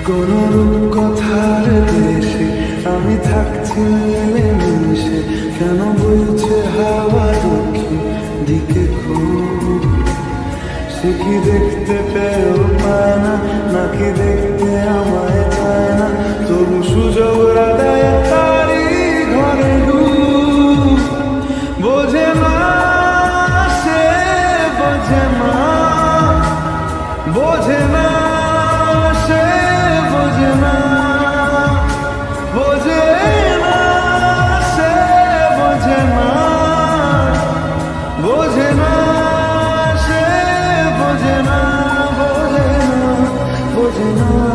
কোন রূপকথার দেশে আমি থাকছি মিলেমিশে, কেন বইছে হাওয়া দক্ষিণ দিকে খুব? সে কি দেখতে পেয়েও পায় না, নাকি দেখতে আমায় চায় না? তবু সুযোগরা দেয় তারি ঘরে ঢুক। বোঝে না সে, বোঝে না, বোঝে না সে, বোঝে না, বোঝে না সে, বোঝে না, বোঝে না সে, বোঝে না, বোঝে না, বোঝে না।